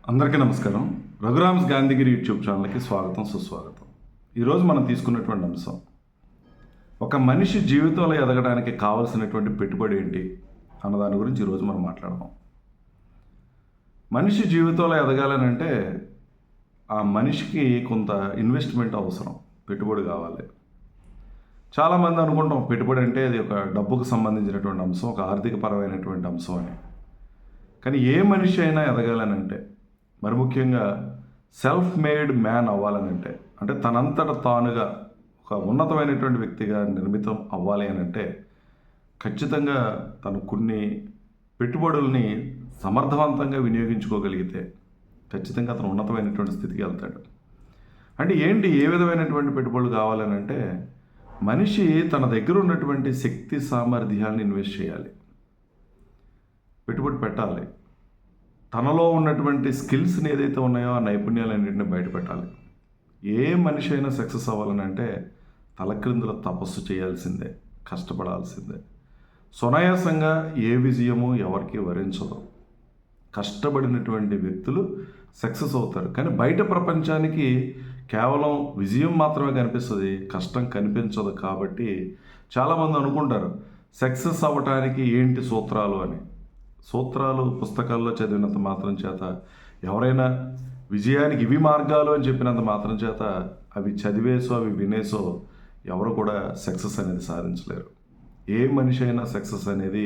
అందరికీ నమస్కారం. రఘురామ్స్ గాంధీగిరి యూట్యూబ్ ఛానల్కి స్వాగతం, సుస్వాగతం. ఈరోజు మనం తీసుకున్నటువంటి అంశం, ఒక మనిషి జీవితంలో ఎదగడానికి కావలసినటువంటి పెట్టుబడి ఏంటి అన్న దాని గురించి ఈరోజు మనం మాట్లాడదాం. మనిషి జీవితంలో ఎదగాలని అంటే ఆ మనిషికి కొంత ఇన్వెస్ట్మెంట్ అవసరం, పెట్టుబడి కావాలి. చాలామంది అనుకుంటాం పెట్టుబడి అంటే అది ఒక డబ్బుకు సంబంధించినటువంటి అంశం, ఒక ఆర్థికపరమైనటువంటి అంశం అని. కానీ ఏ మనిషి అయినా ఎదగాలని అంటే, మరి ముఖ్యంగా సెల్ఫ్ మేడ్ మ్యాన్ అవ్వాలనంటే, అంటే తనంతట తానుగా ఒక ఉన్నతమైనటువంటి వ్యక్తిగా నిర్మితం అవ్వాలి అని అంటే ఖచ్చితంగా తను కొన్ని పెట్టుబడుల్ని సమర్థవంతంగా వినియోగించుకోగలిగితే ఖచ్చితంగా అతను ఉన్నతమైనటువంటి స్థితికి వెళ్తాడు. అంటే ఏంటి, ఏ విధమైనటువంటి పెట్టుబడులు కావాలని అంటే, మనిషి తన దగ్గర ఉన్నటువంటి శక్తి సామర్థ్యాలను ఇన్వెస్ట్ చేయాలి, పెట్టుబడి పెట్టాలి. తనలో ఉన్నటువంటి స్కిల్స్ని ఏదైతే ఉన్నాయో ఆ నైపుణ్యాలన్నింటినీ బయటపెట్టాలి. ఏ మనిషి అయినా సక్సెస్ అవ్వాలని అంటే తలక్రిందుల తపస్సు చేయాల్సిందే, కష్టపడాల్సిందే. సునాయాసంగా ఏ విజయము ఎవరికి వరించదు. కష్టపడినటువంటి వ్యక్తులు సక్సెస్ అవుతారు. కానీ బయట ప్రపంచానికి కేవలం విజయం మాత్రమే కనిపిస్తుంది, కష్టం కనిపించదు. కాబట్టి చాలామంది అనుకుంటారు సక్సెస్ అవ్వటానికి ఏంటి సూత్రాలు అని. సూత్రాలు పుస్తకాల్లో చదివినంత మాత్రం చేత, ఎవరైనా విజయానికి ఇవి మార్గాలు అని చెప్పినంత మాత్రం చేత అవి చదివేసో అవి వినేసో ఎవరు కూడా సక్సెస్ అనేది సాధించలేరు. ఏ మనిషి అయినా సక్సెస్ అనేది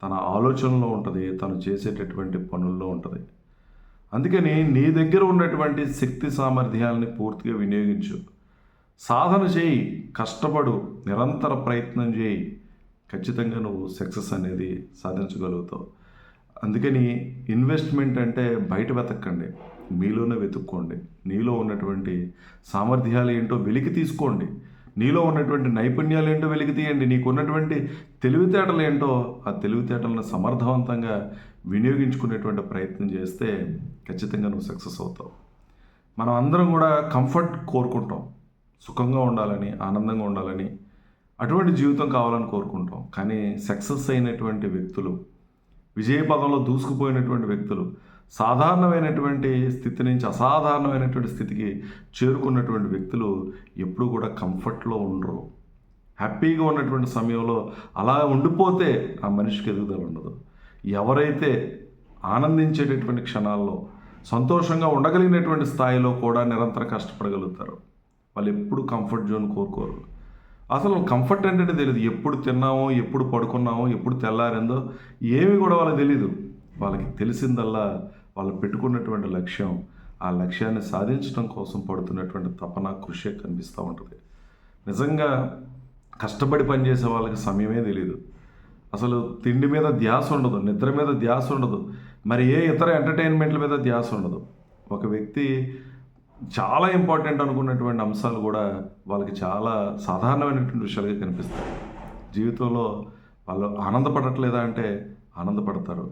తన ఆలోచనలో ఉంటుంది, తను చేసేటటువంటి పనుల్లో ఉంటుంది. అందుకని నీ దగ్గర ఉన్నటువంటి శక్తి సామర్థ్యాలని పూర్తిగా వినియోగించు, సాధన చేయి, కష్టపడు, నిరంతర ప్రయత్నం చేయి. ఖచ్చితంగా నువ్వు సక్సెస్ అనేది సాధించగలుగుతావు. అందుకని ఇన్వెస్ట్మెంట్ అంటే బయట వెతకండి, మీలోనే వెతుక్కోండి. నీలో ఉన్నటువంటి సామర్థ్యాలు ఏంటో వెలికి తీసుకోండి, నీలో ఉన్నటువంటి నైపుణ్యాలు ఏంటో వెలికి తీయండి. నీకు ఉన్నటువంటి తెలివితేటలు ఏంటో ఆ తెలివితేటలను సమర్థవంతంగా వినియోగించుకునేటువంటి ప్రయత్నం చేస్తే ఖచ్చితంగా నువ్వు సక్సెస్ అవుతావు. మనం అందరం కూడా కంఫర్ట్ కోరుకుంటాం, సుఖంగా ఉండాలని, ఆనందంగా ఉండాలని, అటువంటి జీవితం కావాలని కోరుకుంటాం. కానీ సక్సెస్ అయినటువంటి వ్యక్తులు, విజయ పదంలో దూసుకుపోయినటువంటి వ్యక్తులు, సాధారణమైనటువంటి స్థితి నుంచి అసాధారణమైనటువంటి స్థితికి చేరుకున్నటువంటి వ్యక్తులు ఎప్పుడూ కూడా కంఫర్ట్లో ఉండరు. హ్యాపీగా ఉన్నటువంటి సమయంలో అలా ఉండిపోతే ఆ మనిషికి ఎదుగుదల ఉండదు. ఎవరైతే ఆనందించేటటువంటి క్షణాల్లో, సంతోషంగా ఉండగలిగినటువంటి స్థాయిలో కూడా నిరంతరం కష్టపడగలుగుతారు, వాళ్ళు ఎప్పుడు కంఫర్ట్ జోన్ కోరుకోరు. అసలు కంఫర్ట్ ఏంటంటే తెలియదు. ఎప్పుడు తిన్నామో, ఎప్పుడు పడుకున్నామో, ఎప్పుడు తెల్లారిందో ఏమి కూడా వాళ్ళకి తెలీదు. వాళ్ళకి తెలిసిందల్లా వాళ్ళు పెట్టుకున్నటువంటి లక్ష్యం, ఆ లక్ష్యాన్ని సాధించడం కోసం పడుతున్నటువంటి తపన, కృషి కనిపిస్తూ ఉంటుంది. నిజంగా కష్టపడి పనిచేసే వాళ్ళకి సమయమే తెలియదు. అసలు తిండి మీద ధ్యాస ఉండదు, నిద్ర మీద ధ్యాస ఉండదు, మరి ఏ ఇతర ఎంటర్టైన్మెంట్ల మీద ధ్యాస ఉండదు. ఒక వ్యక్తి చాలా ఇంపార్టెంట్ అనుకున్నటువంటి అంశాలు కూడా వాళ్ళకి చాలా సాధారణమైనటువంటి విషయాలుగా కనిపిస్తాయి. జీవితంలో వాళ్ళు ఆనందపడట్లేదా అంటే ఆనందపడతారు,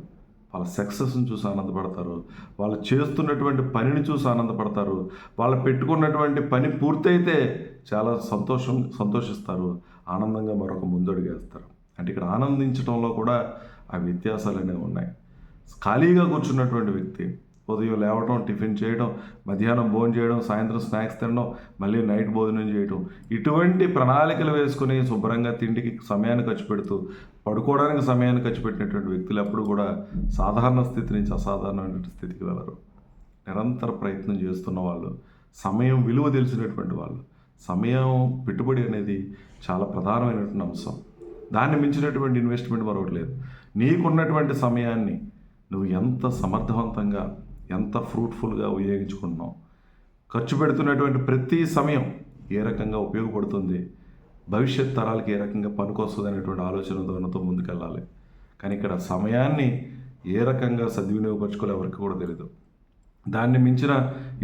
వాళ్ళ సక్సెస్ని చూసి ఆనందపడతారు, వాళ్ళు చేస్తున్నటువంటి పనిని చూసి ఆనందపడతారు, వాళ్ళు పెట్టుకున్నటువంటి పని పూర్తయితే చాలా సంతోషిస్తారు, ఆనందంగా మరొక ముందడుగేస్తారు. అంటే ఇక్కడ ఆనందించడంలో కూడా ఆ వ్యత్యాసాలు అనేవి ఉన్నాయి. ఖాళీగా కూర్చున్నటువంటి వ్యక్తి ఉదయం లేవటం, టిఫిన్ చేయడం, మధ్యాహ్నం భోజనం చేయడం, సాయంత్రం స్నాక్స్ తినడం, మళ్ళీ నైట్ భోజనం చేయడం, ఇటువంటి ప్రణాళికలు వేసుకుని శుభ్రంగా తిండికి సమయాన్ని ఖర్చు పెడుతూ పడుకోవడానికి సమయాన్ని ఖర్చు పెట్టినటువంటి వ్యక్తులు ఎప్పుడు కూడా సాధారణ స్థితి నుంచి అసాధారణమైనటువంటి స్థితికి వెళ్ళరు. నిరంతర ప్రయత్నం చేస్తున్న వాళ్ళు, సమయం విలువ తెలిసినటువంటి వాళ్ళు. సమయం పెట్టుబడి అనేది చాలా ప్రధానమైనటువంటి అంశం. దాన్ని మించినటువంటి ఇన్వెస్ట్మెంట్ మరొకటి లేదు. నీకున్నటువంటి సమయాన్ని నువ్వు ఎంత సమర్థవంతంగా, ఎంత ఫ్రూట్ఫుల్గా ఉపయోగించుకుంటున్నావు, ఖర్చు పెడుతున్నటువంటి ప్రతి సమయం ఏ రకంగా ఉపయోగపడుతుంది, భవిష్యత్ తరాలకి ఏ రకంగా పనికొస్తుంది అనేటువంటి ఆలోచన ధోరణితో ముందుకెళ్ళాలి. కానీ ఇక్కడ సమయాన్ని ఏ రకంగా సద్వినియోగపరచుకోవాలి ఎవరికి కూడా తెలియదు. దాన్ని మించిన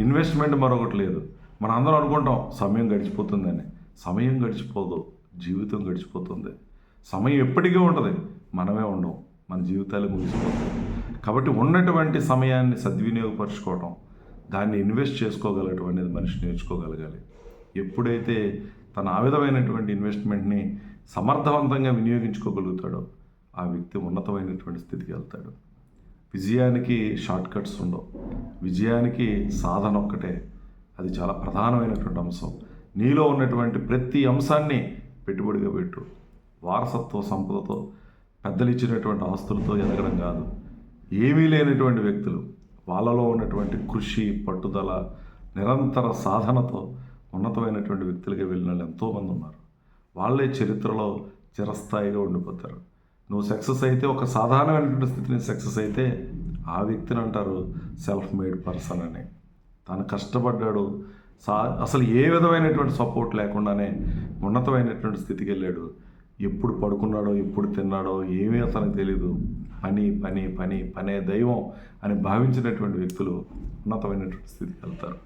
ఇన్వెస్ట్మెంట్ మరొకటి లేదు. మనం అందరం అనుకుంటాం సమయం గడిచిపోతుందని. సమయం గడిచిపోదు, జీవితం గడిచిపోతుంది. సమయం ఎప్పటికీ ఉంటుంది, మనమే ఉండం, మన జీవితాలు ముగిసిపోతాయి. కాబట్టి ఉన్నటువంటి సమయాన్ని సద్వినియోగపరచుకోవడం, దాన్ని ఇన్వెస్ట్ చేసుకోగలగడం అనేది మనిషి నేర్చుకోగలగాలి. ఎప్పుడైతే తన ఆ విధమైనటువంటి ఇన్వెస్ట్మెంట్ని సమర్థవంతంగా వినియోగించుకోగలుగుతాడో ఆ వ్యక్తి ఉన్నతమైనటువంటి స్థితికి వెళ్తాడు. విజయానికి షార్ట్ కట్స్ ఉండవు. విజయానికి సాధన ఒక్కటే. అది చాలా ప్రధానమైనటువంటి అంశం. నీలో ఉన్నటువంటి ప్రతి అంశాన్ని పెట్టుబడిగా పెట్టు. వారసత్వ సంపదతో, పెద్దలు ఇచ్చినటువంటి ఆస్తులతో ఎదగడం కాదు. ఏమీ లేనటువంటి వ్యక్తులు, వాళ్ళలో ఉన్నటువంటి కృషి, పట్టుదల, నిరంతర సాధనతో ఉన్నతమైనటువంటి వ్యక్తులుగా వెళ్ళిన వాళ్ళు ఎంతోమంది ఉన్నారు. వాళ్ళే చరిత్రలో చిరస్థాయిగా ఉండిపోతారు. నువ్వు సక్సెస్ అయితే, ఒక సాధారణమైనటువంటి స్థితిని సక్సెస్ అయితే, ఆ వ్యక్తిని అంటారు సెల్ఫ్ మేడ్ పర్సన్ అని. తను కష్టపడ్డాడు, అసలు ఏ విధమైనటువంటి సపోర్ట్ లేకుండానే ఉన్నతమైనటువంటి స్థితికి వెళ్ళాడు. ఎప్పుడు పడుకున్నాడో, ఎప్పుడు తిన్నాడో ఏమీ అతనికి తెలీదు. పని పని పని పనే దైవం అని భావించినటువంటి వ్యక్తులు ఉన్నతమైనటువంటి స్థితికి వెళ్తారు.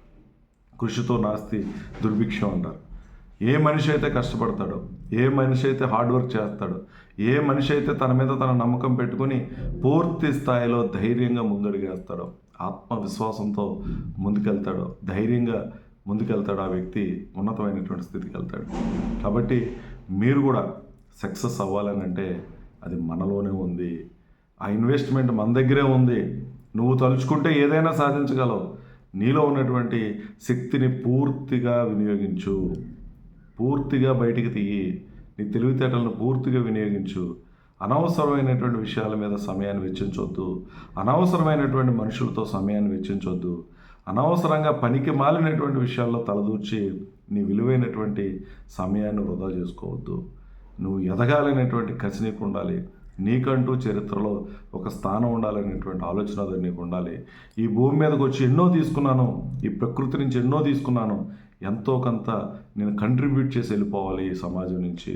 కృషితో నాస్తి దుర్భిక్షం అంటారు. ఏ మనిషి అయితే కష్టపడతాడో, ఏ మనిషి అయితే హార్డ్ వర్క్ చేస్తాడో, ఏ మనిషి అయితే తన మీద తన నమ్మకం పెట్టుకుని పూర్తి స్థాయిలో ధైర్యంగా ముందడుగేస్తాడో, ఆత్మవిశ్వాసంతో ముందుకెళ్తాడో, ధైర్యంగా ముందుకెళ్తాడు, ఆ వ్యక్తి ఉన్నతమైనటువంటి స్థితికి వెళ్తాడు. కాబట్టి మీరు కూడా సక్సెస్ అవ్వాలని అంటే అది మనలోనే ఉంది. ఆ ఇన్వెస్ట్మెంట్ మన దగ్గరే ఉంది. నువ్వు తలుచుకుంటే ఏదైనా సాధించగలవు. నీలో ఉన్నటువంటి శక్తిని పూర్తిగా వినియోగించు. పూర్తిగా బయటికి తీయి. నీ తెలివితేటలను పూర్తిగా వినియోగించు. అనవసరమైనటువంటి విషయాల మీద సమయాన్ని వెచ్చించవద్దు. అనవసరమైనటువంటి మనుషులతో సమయాన్ని వెచ్చించవద్దు. అనవసరంగా పనికి మాలినటువంటి విషయాల్లో తలదూర్చి నీ విలువైనటువంటి సమయాన్ని వృధా చేసుకోవద్దు. నువ్వు ఎదగాలనేటువంటి కసి నీకు ఉండాలి. నీకంటూ చరిత్రలో ఒక స్థానం ఉండాలనేటువంటి ఆలోచన నీకు ఉండాలి. ఈ భూమి మీదకి వచ్చి ఎన్నో తీసుకున్నాను, ఈ ప్రకృతి నుంచి ఎన్నో తీసుకున్నాను, ఎంతో కొంత నేను కంట్రిబ్యూట్ చేసి వెళ్ళిపోవాలి ఈ సమాజం నుంచి.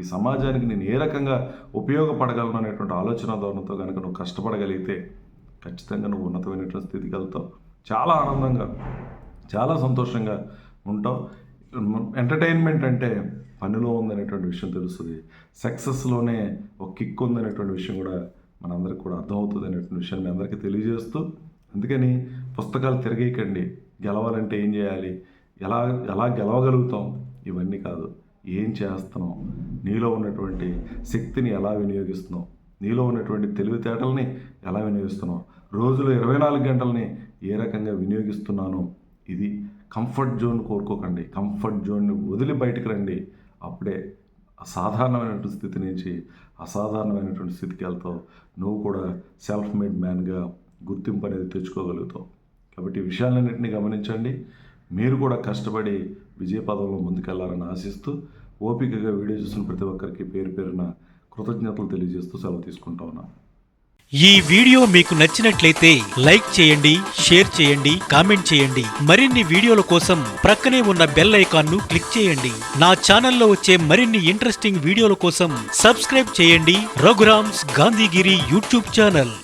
ఈ సమాజానికి నేను ఏ రకంగా ఉపయోగపడగలను అనేటువంటి ఆలోచన ధోరణితో కనుక నువ్వు కష్టపడగలిగితే ఖచ్చితంగా నువ్వు ఉన్నతమైనటువంటి స్థితికి వెళ్తావు. చాలా ఆనందంగా, చాలా సంతోషంగా ఉంటావు. ఎంటర్టైన్మెంట్ అంటే పనిలో ఉందనేటువంటి విషయం తెలుస్తుంది. సక్సెస్లోనే ఒక కిక్ ఉందనేటువంటి విషయం కూడా మనందరికి కూడా అర్థమవుతుంది అనేటువంటి విషయాన్ని మీ అందరికీ తెలియజేస్తూ, అందుకని పుస్తకాలు తిరగేయకండి. గెలవాలంటే ఏం చేయాలి, ఎలా గెలవగలుగుతాం, ఇవన్నీ కాదు. ఏం చేస్తున్నాం, నీలో ఉన్నటువంటి శక్తిని ఎలా వినియోగిస్తున్నాం, నీలో ఉన్నటువంటి తెలివితేటల్ని ఎలా వినియోగిస్తున్నాం, రోజులో 24 గంటలని ఏ రకంగా వినియోగిస్తున్నానో. ఇది కంఫర్ట్ జోన్ కోరుకోకండి. కంఫర్ట్ జోన్ని వదిలి బయటకు రండి. అప్పుడే అసాధారణమైనటువంటి స్థితి నుంచి అసాధారణమైనటువంటి స్థితికి వెళ్తావు. నువ్వు కూడా సెల్ఫ్ మేడ్ మ్యాన్గా గుర్తింపు అనేది తెచ్చుకోగలుగుతావు. కాబట్టి ఈ విషయాలన్నింటినీ గమనించండి. మీరు కూడా కష్టపడి విజయపదంలో ముందుకెళ్లాలని ఆశిస్తూ, ఓపికగా వీడియో చూసిన ప్రతి ఒక్కరికి పేరు పేరున కృతజ్ఞతలు తెలియజేస్తూ సెలవు తీసుకుంటా ఉన్నాను. ఈ వీడియో మీకు నచ్చినట్లయితే లైక్ చేయండి, షేర్ చేయండి, కామెంట్ చేయండి. మరిన్ని వీడియోల కోసం ప్రక్కనే ఉన్న బెల్ ఐకాన్ ను క్లిక్ చేయండి. నా ఛానల్లో వచ్చే మరిన్ని ఇంట్రెస్టింగ్ వీడియోల కోసం సబ్స్క్రైబ్ చేయండి రఘురామ్స్ గాంధీగిరి యూట్యూబ్ ఛానల్.